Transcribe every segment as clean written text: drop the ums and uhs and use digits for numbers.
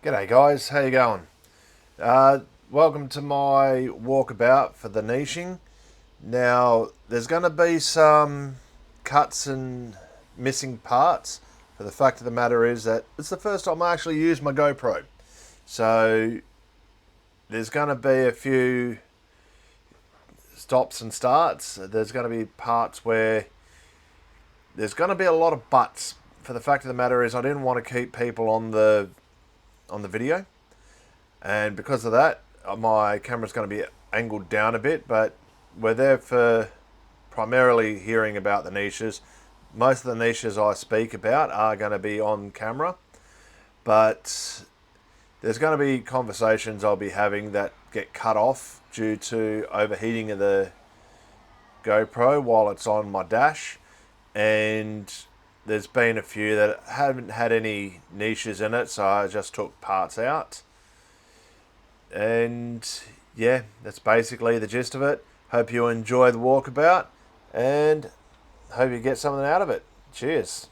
G'day guys, how you going? Welcome to my walkabout for the niching. Now, there's going to be some cuts and missing parts, but the fact of the matter is that it's the first time I actually used my GoPro. So, there's going to be a few stops and starts. There's going to be parts where there's going to be a lot of buts. For the fact of the matter is I didn't want to keep people on the video. And because of that, my camera's going to be angled down a bit, but we're there for primarily hearing about the niches. Most of the niches I speak about are going to be on camera, but there's going to be conversations I'll be having that get cut off due to overheating of the GoPro while it's on my dash, and there's been a few that haven't had any niches in it, so I just took parts out. And yeah, that's basically the gist of it. Hope you enjoy the walkabout and hope you get something out of it. Cheers.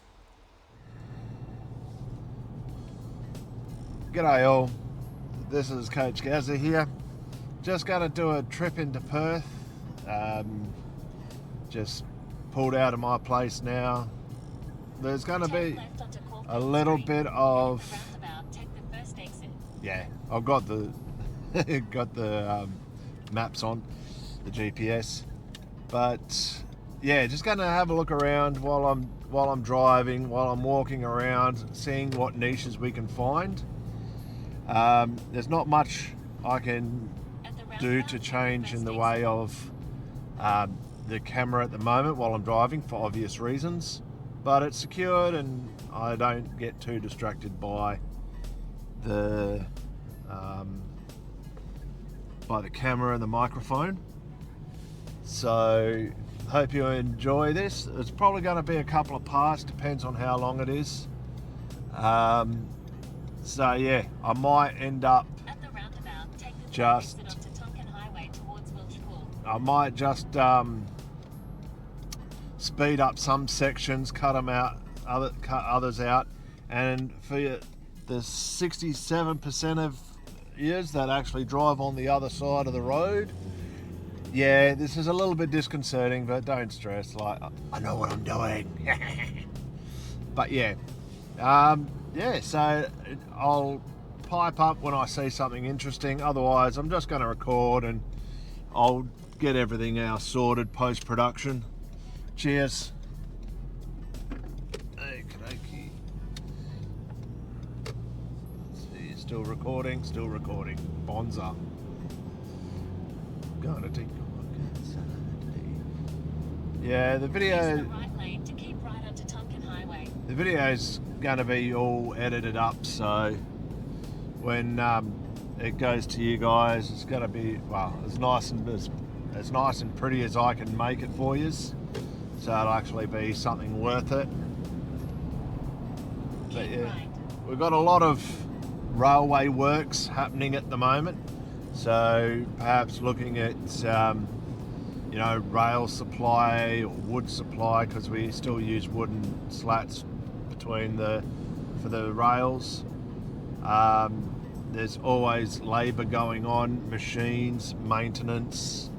G'day all, this is Coach Gazza here. Just going to do a trip into Perth. Just pulled out of my place now. There's going to be a little bit of... Yeah, I've got the maps on, the GPS, but yeah, just going to have a look around while I'm driving, while I'm walking around, seeing what niches we can find. There's not much I can do to change in the way of the camera at the moment while I'm driving for obvious reasons, but it's secured and I don't get too distracted by the camera and the microphone. So hope you enjoy this. It's probably going to be a couple of parts, depends on how long it is. So yeah, I might end up just speed up some sections, cut them out, cut others out, and for the 67% of years that actually drive on the other side of the road, yeah, this is a little bit disconcerting, but don't stress, like, I know what I'm doing. But yeah, so I'll pipe up when I see something interesting. Otherwise, I'm just going to record and I'll get everything else sorted post-production. Cheers. Okey-dokey. Still recording. Bonza. Gonna take a look inside. Yeah, the video. Right lane to keep right onto Tonkin Highway. The video's gonna be all edited up, so when it goes to you guys, it's gonna be as nice and pretty as I can make it for you. So it'll actually be something worth it. But yeah, we've got a lot of railway works happening at the moment, so perhaps looking at rail supply or wood supply, because we still use wooden slats for the rails. There's always labour going on, machines, maintenance,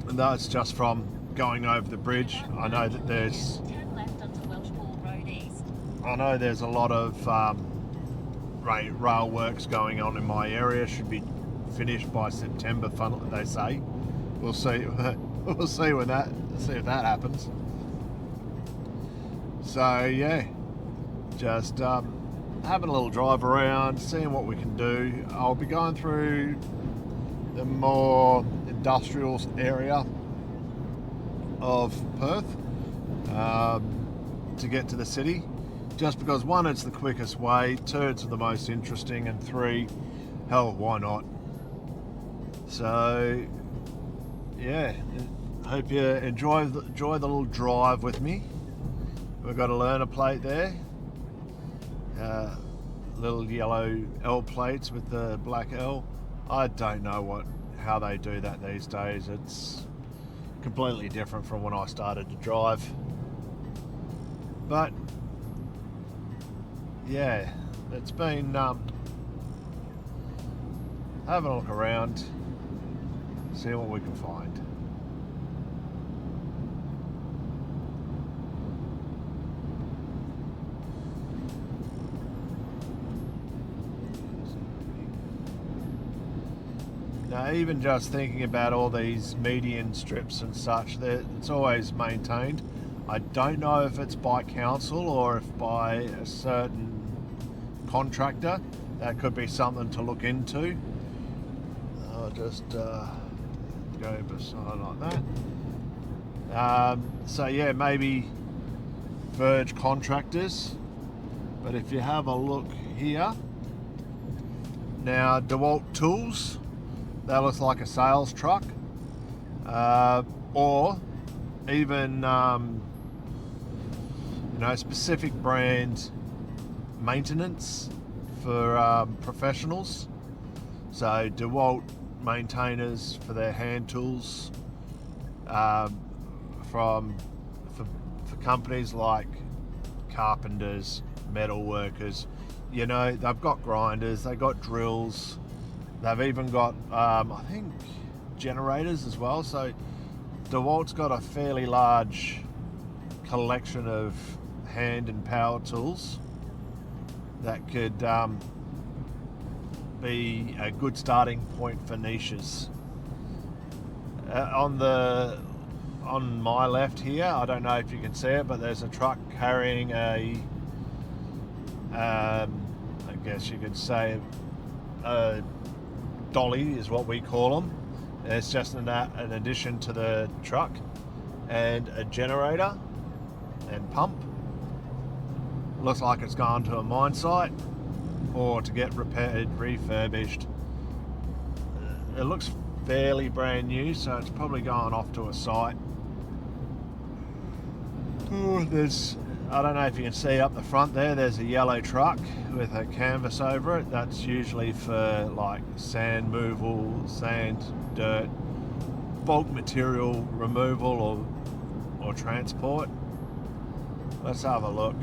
and that's just from going over the bridge. I know that there's a lot of rail works going on in my area. Should be finished by September, they say. We'll see. We'll see if that happens. So yeah, just having a little drive around, seeing what we can do. I'll be going through the more industrial area of Perth to get to the city. Just because, one, it's the quickest way, two, it's the most interesting, and three, hell, why not? So, yeah, hope you enjoy the little drive with me. We've got a learner plate there, little yellow L plates with the black L. I don't know how they do that these days. It's completely different from when I started to drive. But yeah, it's been having a look around, see what we can find. Now, even just thinking about all these median strips and such, it's always maintained. I don't know if it's by council or if by a certain contractor. That could be something to look into. I'll just go beside like that. So yeah, maybe Verge contractors. But if you have a look here, now DeWalt Tools, that looks like a sales truck, or even specific brand maintenance for professionals. So DeWalt maintainers for their hand tools, for companies like carpenters, metal workers. They've got grinders, they've got drills, they've even got I think generators as well. So DeWalt's got a fairly large collection of hand and power tools that could be a good starting point for niches. On my left here, I don't know if you can see it, but there's a truck carrying I guess you could say a dolly is what we call them. It's just an addition to the truck, and a generator and pump. Looks like it's gone to a mine site or to get repaired, refurbished. It looks fairly brand new, so it's probably gone off to a site. I don't know if you can see up the front there's a yellow truck with a canvas over it. That's usually for like sand removal, sand, dirt, bulk material removal or transport. Let's have a look.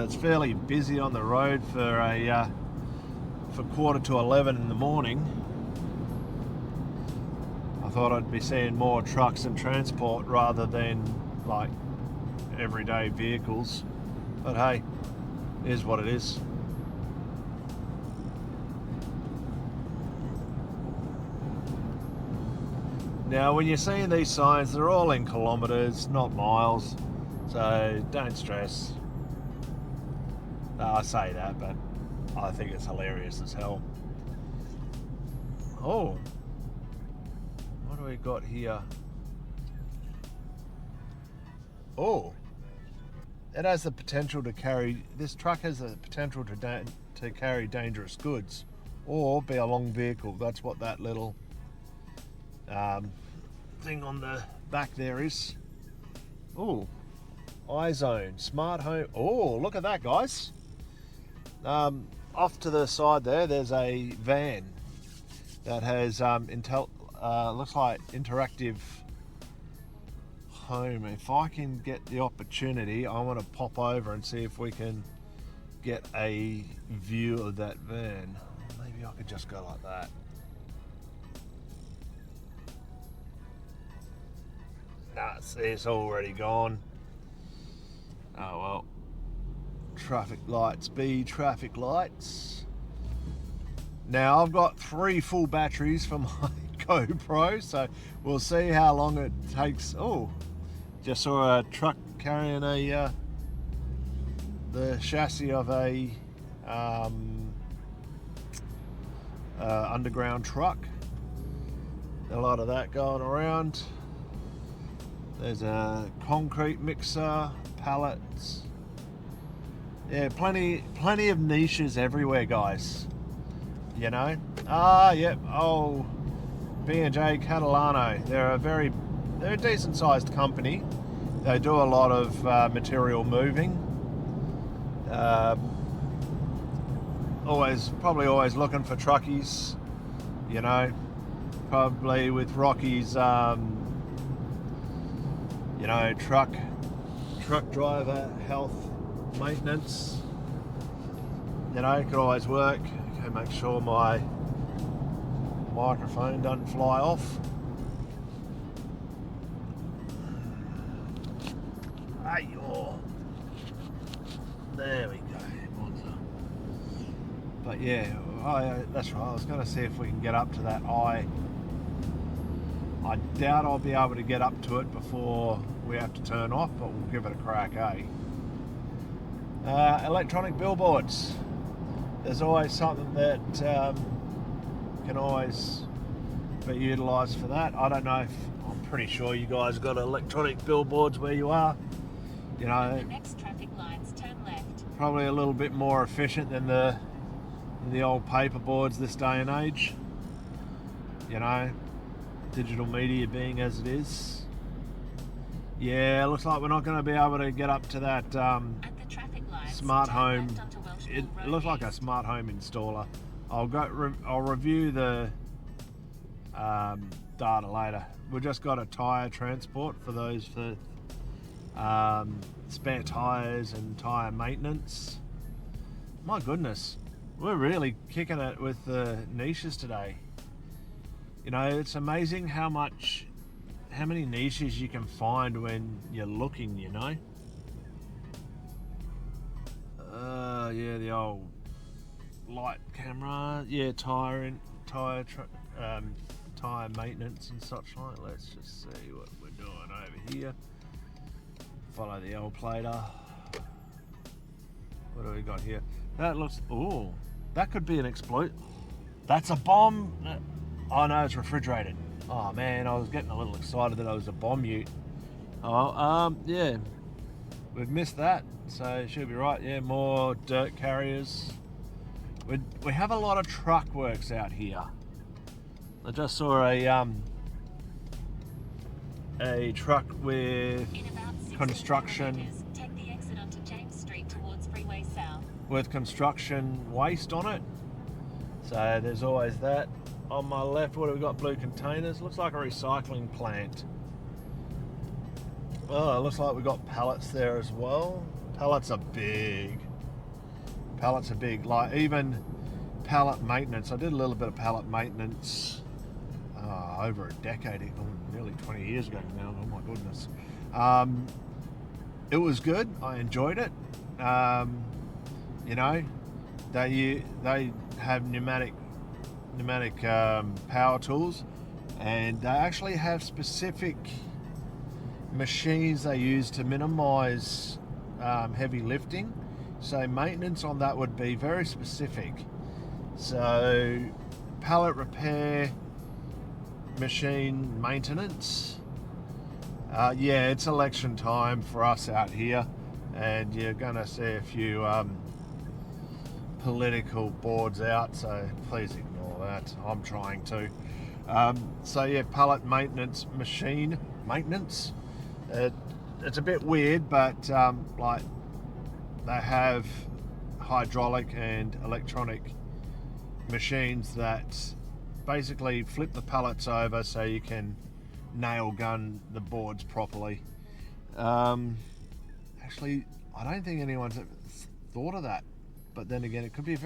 It's fairly busy on the road for 11:15 in the morning. I thought I'd be seeing more trucks and transport rather than like everyday vehicles, but hey, it is what it is. Now, when you're seeing these signs, they're all in kilometres, not miles, so don't stress. I say that, but I think it's hilarious as hell. Oh, what do we got here? Oh, it has the potential to carry. This truck has the potential to carry dangerous goods, or be a long vehicle. That's what that little thing on the back there is. Oh, iZone smart home. Oh, look at that, guys. Off to the side there's a van that has looks like interactive home. If I can get the opportunity, I want to pop over and see if we can get a view of that van. Maybe I could just go like that. Nah, it's already gone. Oh well. Traffic lights be traffic lights. Now I've got 3 full batteries for my GoPro, so we'll see how long it takes. Oh, just saw a truck carrying the chassis of a underground truck. A lot of that going around. There's a concrete mixer, pallets. Yeah, plenty of niches everywhere, guys. Yep. Oh, B&J Catalano. They're a decent sized company. They do a lot of material moving. probably always looking for truckies, you know, probably with Rocky's, you know, truck driver health maintenance, you know, could always work. Okay, make sure my microphone doesn't fly off. Hey, oh, there we go. But yeah, that's right. I was going to see if we can get up to that eye. I doubt I'll be able to get up to it before we have to turn off, but we'll give it a crack, eh? Electronic billboards. There's always something that can always be utilised for that. I don't know if, I'm pretty sure you guys got electronic billboards where you are. You know, the next traffic lights, turn left. Probably a little bit more efficient than the old paper boards this day and age. You know, digital media being as it is. Yeah, looks like we're not going to be able to get up to that At the traffic lights, smart home. It Looks like a smart home installer. I'll review the data later. We've just got a tyre transport for those for spare tyres and tyre maintenance. My goodness, we're really kicking it with the niches today. You know, it's amazing how many niches you can find when you're looking, you know. Yeah, the old light camera. Yeah, tyre maintenance and such like. Let's just see what we're doing over here. Follow the L plater. What do we got here? That looks. Oh, that could be an explode. That's a bomb. Oh no, it's refrigerated. Oh man, I was getting a little excited that it was a bomb ute. Oh, yeah, we've missed that, so it should be right. Yeah, more dirt carriers. We have a lot of truck works out here. I just saw a truck with construction. Take the exit onto James Street towards Freeway South. With construction waste on it. So there's always that. On my left, what have we got? Blue containers. Looks like a recycling plant. Oh, it looks like we've got pallets there as well. Pallets are big. Pallets are big. Like even pallet maintenance. I did a little bit of pallet maintenance over a decade, nearly 20 years ago now. Oh my goodness. It was good. I enjoyed it. You know, they have pneumatic power tools, and they actually have specific machines they use to minimize heavy lifting. So maintenance on that would be very specific. So pallet repair, machine maintenance. Yeah, it's election time for us out here, and you're gonna see a few political boards out, so please ignore that. I'm trying to. So yeah, pallet maintenance, machine maintenance. It's a bit weird, but like they have hydraulic and electronic machines that basically flip the pallets over so you can nail gun the boards properly. Actually, I don't think anyone's ever thought of that. But then again, it could be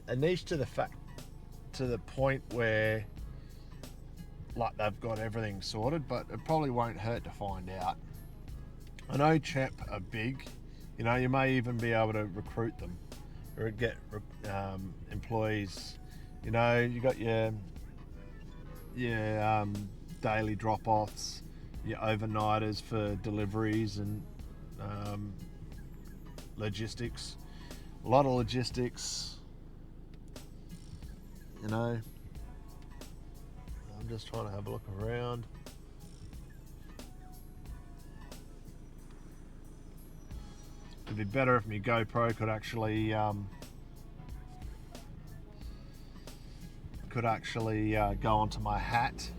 a niche to the point where like they've got everything sorted, but it probably won't hurt to find out. I know CHEP are big. You know, you may even be able to recruit them or get employees. You know, you got your daily drop-offs, your overnighters for deliveries and logistics. A lot of logistics, you know. I'm just trying to have a look around. It'd be better if my GoPro could actually go onto my hat,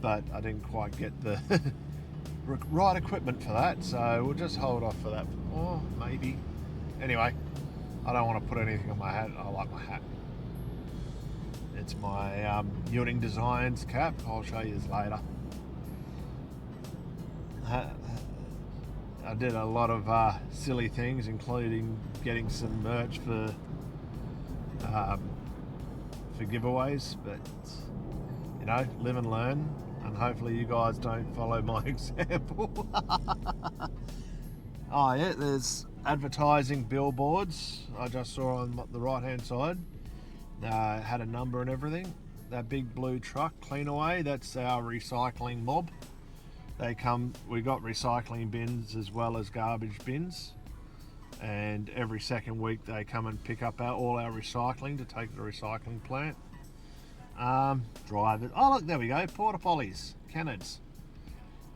but I didn't quite get the right equipment for that, so we'll just hold off for that. Or maybe. Anyway, I don't want to put anything on my hat. I like my hat. It's my Yielding Designs cap. I'll show you this later. I did a lot of silly things, including getting some merch for giveaways, but you know, live and learn, and hopefully you guys don't follow my example. Oh yeah, there's advertising billboards. I just saw on the right hand side. Had a number and everything. That big blue truck, Cleanaway, that's our recycling mob. They come, we got recycling bins as well as garbage bins, and every second week they come and pick up all our recycling to take to the recycling plant. Drivers, oh look, there we go, porta potties, Kennards.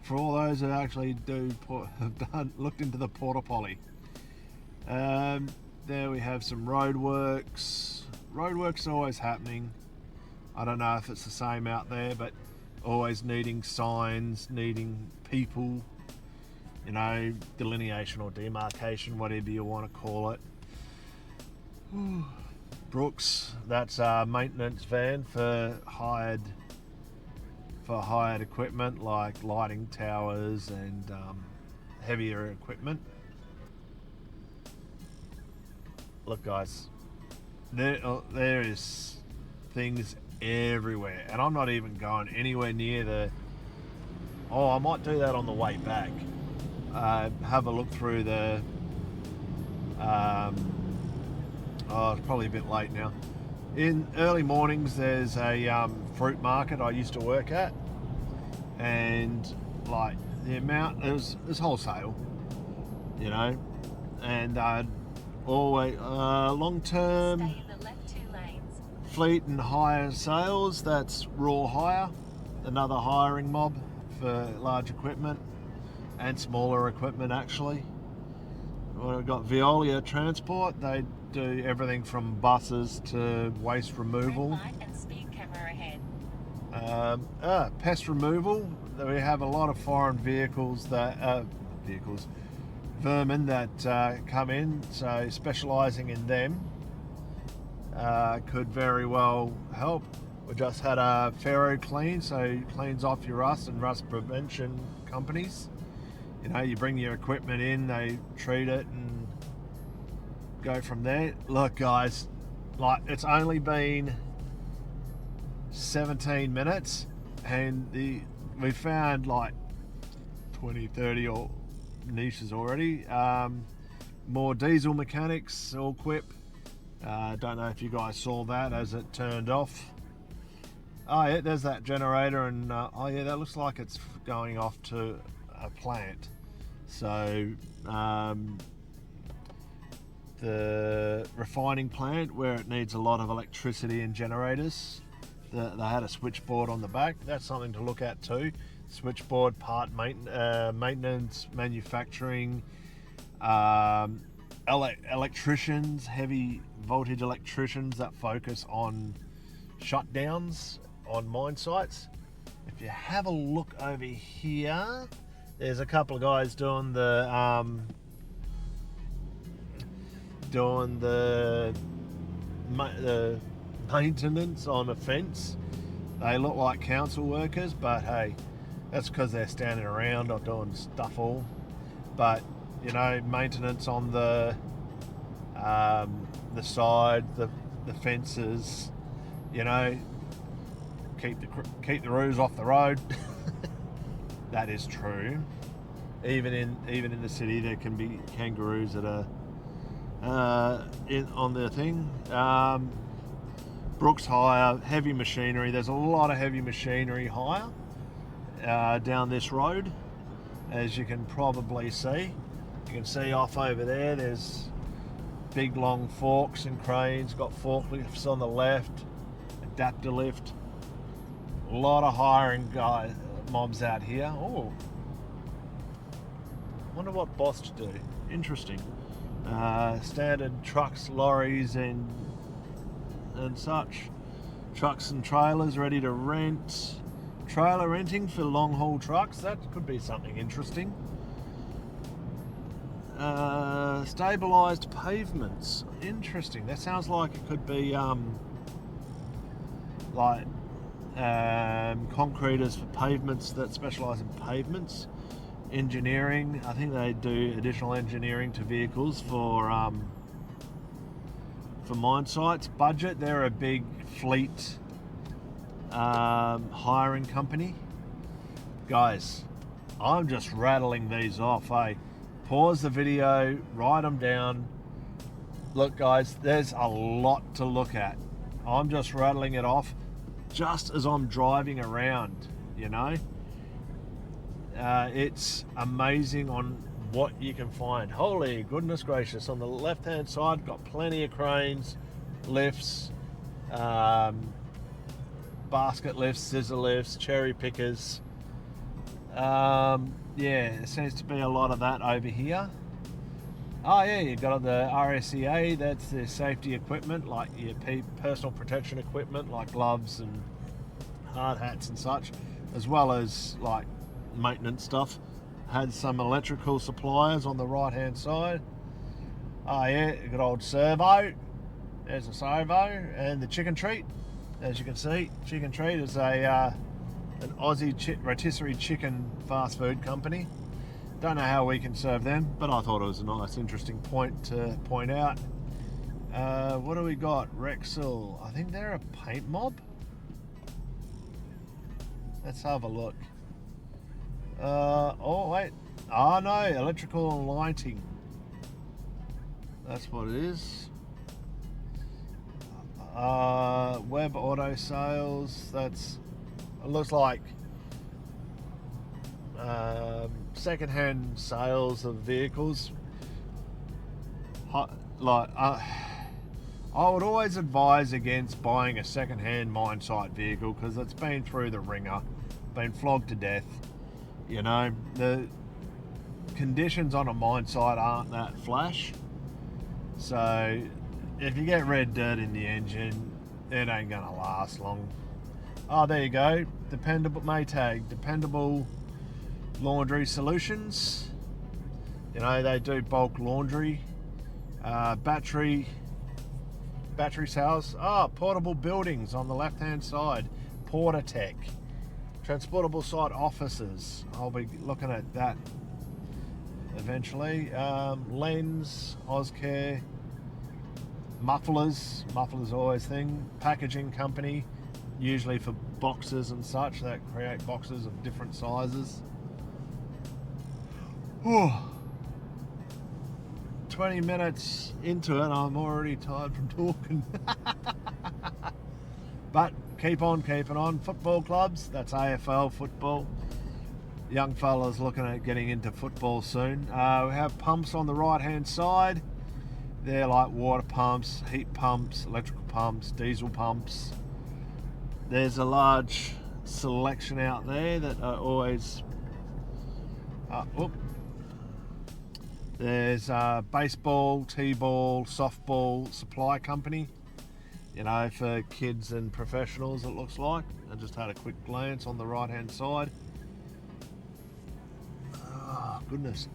For all those who actually have looked into the porta potty. There we have some roadworks. Roadworks are always happening. I don't know if it's the same out there, but always needing signs, needing people, you know, delineation or demarcation, whatever you want to call it. Brooks, that's a maintenance van for hired equipment like lighting towers and heavier equipment. Look guys, there is things everywhere, and I'm not even going anywhere near the... Oh, I might do that on the way back. Have a look through the... oh, it's probably a bit late now. In early mornings, there's a fruit market I used to work at, and like the amount, it was wholesale, you know, and always long-term Stay in the left 2 lanes. fleet and hire sales. That's raw hire, another hiring mob for large equipment and smaller equipment actually. We've got Veolia Transport. They do everything from buses to waste Red removal. light and speed camera ahead. Pest removal. We have a lot of foreign vehicles vermin that come in, so specialising in them could very well help. We just had a Ferro Clean, so it cleans off your rust and rust prevention companies. You know, you bring your equipment in, they treat it and go from there. Look guys, like it's only been 17 minutes and we found like 20, 30 or niches already. More diesel mechanics, all quip. Don't know if you guys saw that as it turned off. Oh yeah, there's that generator, and oh yeah, that looks like it's going off to a plant. So the refining plant where it needs a lot of electricity and generators, they had a switchboard on the back. That's something to look at too. Switchboard, part maintenance, manufacturing, electricians, heavy voltage electricians that focus on shutdowns on mine sites. If you have a look over here, there's a couple of guys doing the maintenance on a fence. They look like council workers, but hey, that's because they're standing around not doing stuff all. But you know, maintenance on the side, the fences, you know, keep the roos off the road. That is true. Even in the city, there can be kangaroos that are on their thing. Brooks hire, heavy machinery. There's a lot of heavy machinery hire down this road, as you can probably see. You can see off over there, there's big long forks and cranes, got forklifts on the left, adapter lift. A lot of hiring mobs out here. Oh, wonder what Boss do. Interesting. Standard trucks, lorries and such. Trucks and trailers ready to rent. Trailer renting for long haul trucks, that could be something interesting. Stabilised pavements. Interesting. That sounds like it could be concreters for pavements that specialise in pavements. Engineering. I think they do additional engineering to vehicles for mine sites. Budget. They're a big fleet hiring company. Guys, I'm just rattling these off. Pause the video, write them down. Look, guys, there's a lot to look at. I'm just rattling it off just as I'm driving around, you know. It's amazing on what you can find. Holy goodness gracious. On the left-hand side, got plenty of cranes, lifts, basket lifts, scissor lifts, cherry pickers. Yeah, there seems to be a lot of that over here. Oh yeah, you've got the RSEA, that's the safety equipment, like your personal protection equipment, like gloves and hard hats and such, as well as like maintenance stuff. Had some electrical suppliers on the right hand side. Oh yeah, good old servo. There's a servo, and the chicken treat. As you can see, chicken treat is an Aussie rotisserie chicken fast food company. Don't know how we can serve them, but I thought it was a nice, interesting point to point out. What do we got? Rexel. I think they're a paint mob. Let's have a look. Oh wait. Oh no, electrical and lighting. That's what it is. Web auto sales. It looks like second-hand sales of vehicles. I would always advise against buying a second-hand mine site vehicle because it's been through the ringer, been flogged to death. You know, the conditions on a mine site aren't that flash. So if you get red dirt in the engine, it ain't gonna last long. Oh, there you go. Dependable Maytag, dependable laundry solutions. You know, they do bulk laundry. Battery sales. Portable buildings on the left hand side. Portatech. Transportable site offices. I'll be looking at that eventually. Lens, Ozcare. Mufflers always thing. Packaging company, usually for boxes and such, that create boxes of different sizes. 20 minutes into it, I'm already tired from talking. But keep on keeping on. Football clubs, that's AFL football. Young fellas looking at getting into football soon. We have pumps on the right hand side. They're like water pumps, heat pumps, electrical pumps, diesel pumps. There's a large selection out there that are always... There's baseball, t-ball, softball supply company. You know, for kids and professionals, it looks like. I just had a quick glance on the right hand side. Oh, goodness.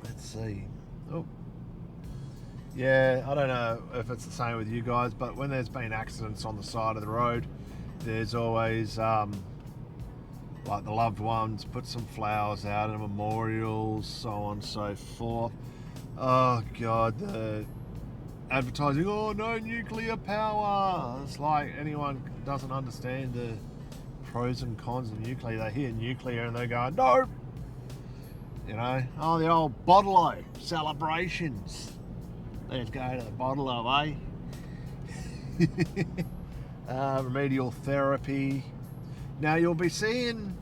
Let's see. Oh. Yeah, I don't know if it's the same with you guys, but when there's been accidents on the side of the road, there's always like the loved ones put some flowers out and memorials, so on and so forth. Oh god, the advertising, oh no nuclear power. It's like anyone doesn't understand the pros and cons of nuclear. They hear nuclear and they go, no. You know, oh, the old bottle-o celebrations. Let's go to the bottle-o, eh? Remedial therapy. Now you'll be seeing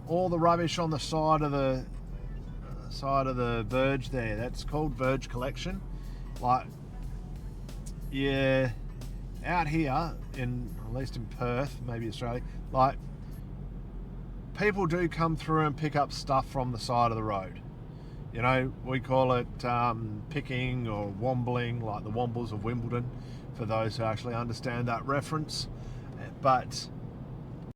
all the rubbish on the side of the verge there. That's called verge collection. Like, yeah, out here in, at least in Perth, maybe Australia, like people do come through and pick up stuff from the side of the road. You know, we call it picking or wombling, like the Wombles of Wimbledon, for those who actually understand that reference. But